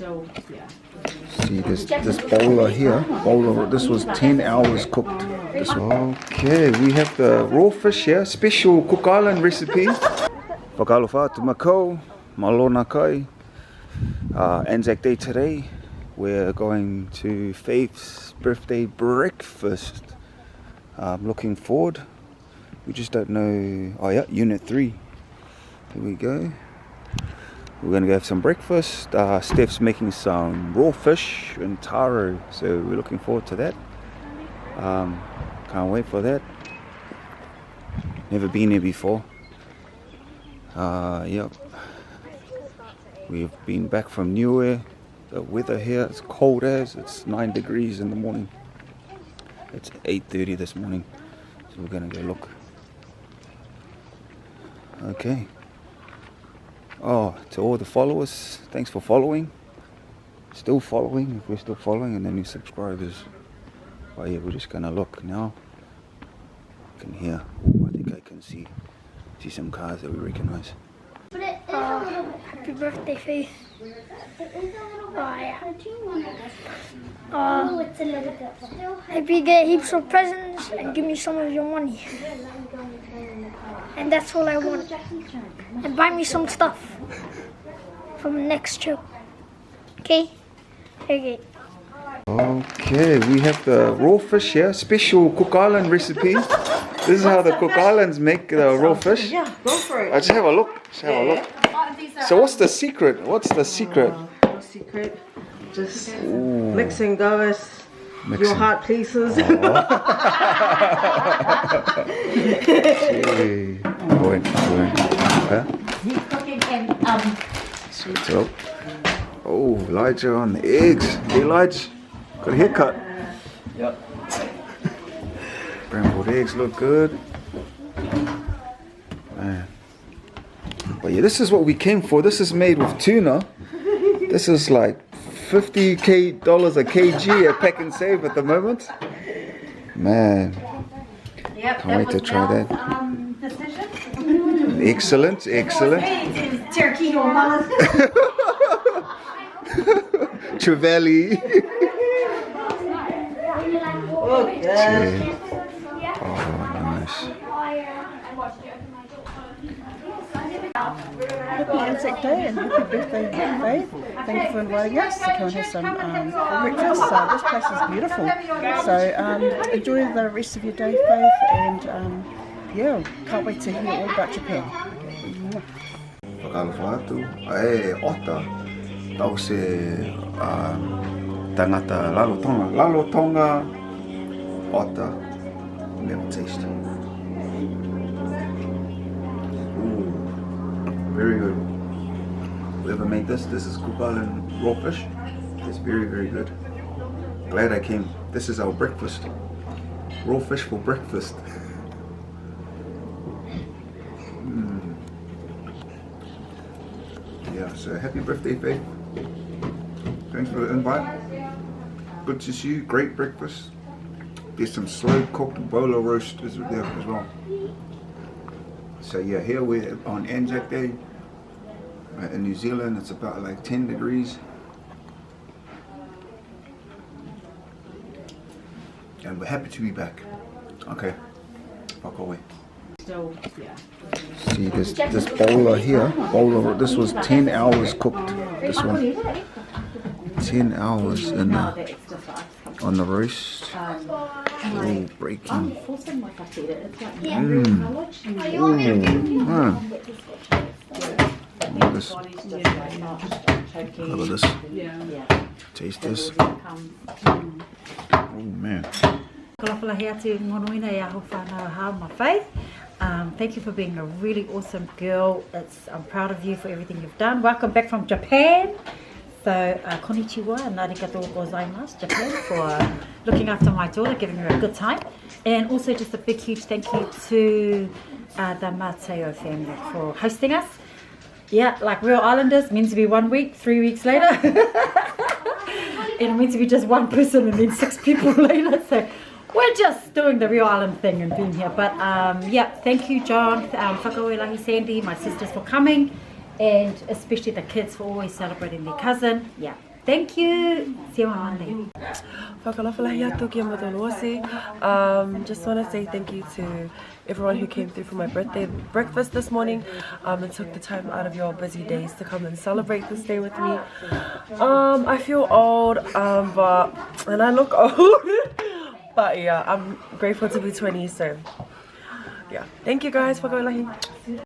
See this Bolar here. Bolar, this was 10 hours cooked. Okay, we have the raw fish here, special Cook Island recipe. Whakalofa tu makau, malona kai. ANZAC Day today. We're going to Faith's birthday breakfast. I'm looking forward. We just don't know. Oh yeah, Unit 3. Here we go. We're going to go have some breakfast. Steph's making some raw fish and taro, so we're looking forward to that. Can't wait for that. Never been here before. Yep. We've been back from Niue. The weather here is cold as it's 9 degrees in the morning. It's 8:30 this morning, so we're going to go look. Okay. Oh, to all the followers, thanks for following. Still following, if we're still following, and then new subscribers. Oh yeah, we're just gonna look now. I can hear. Oh, I think I can see some cars that we recognize. Happy birthday, Faith. Hope you get heaps of presents and give me some of your money. And that's all I want. And buy me some stuff from next show. Okay? Okay. Okay, we have the raw fish here, special Cook Island recipe. This is how the Cook Islands make the raw fish. Yeah, go for it. Just have a look. Just have a look. So what's the secret? What's the secret? No secret. Just mix and go as your heart pleases. He's cooking and Sweet up. Oh, Elijah on the eggs. Hey, Elijah, got a haircut. Yep. Scrambled eggs look good. Man. But yeah, this is what we came for. This is made with tuna. This is like $50 a kg at Pack and Save at the moment. Man, yep, can't wait to try that. Decision. Excellent, excellent. Turkey or mullet. Trevally. Oh, yeah. Oh, nice. Happy ANZAC Day and happy birthday, Faith. Thank you for inviting us to come and have some breakfast. This place is beautiful. So enjoy the rest of your day, Faith, and yeah, can't wait to hear all about Japan. Whakalofa atu, ota, tau se tangata lalotonga, ota, never taste. Very good. Whoever made this is Cook Island raw fish. It's very, very good. Glad I came. This is our breakfast. Raw fish for breakfast. Yeah, so happy birthday, Faith. Thanks for the invite. Good to see you. Great breakfast. There's some slow cooked Bolar roast there as well. So yeah, here we're on ANZAC Day. In New Zealand, it's about like 10 degrees. And we're happy to be back. Okay, fuck away. See this Bolar here. Bolar, this was 10 hours cooked. This one. 10 hours in on the roast. Oh, breaking. Look at this. Look at this. Taste this. Oh man. Thank you for being a really awesome girl. I'm proud of you for everything you've done. Welcome back from Japan. So, konnichiwa and arigatou gozaimasu, Japan, for looking after my daughter, giving her a good time. And also just a big, huge thank you to the Mateo family for hosting us. Yeah, like real islanders, meant to be 1 week, 3 weeks later. It meant to be just one person and then 6 people later. So we're just doing the real island thing and being here. But yeah, thank you, John, Whakawelahi Sandy, my sisters for coming. And especially the kids for always celebrating their cousin. Yeah, Thank you. See you on Monday. Whakalawhalahi atu ki Matolosi. Just want to say thank you to everyone who came through for my birthday breakfast this morning and took the time out of your busy days to come and celebrate this day with me. I feel old, and I look old, but yeah, I'm grateful to be 20, so yeah. Thank you guys. Whakalawhalahi.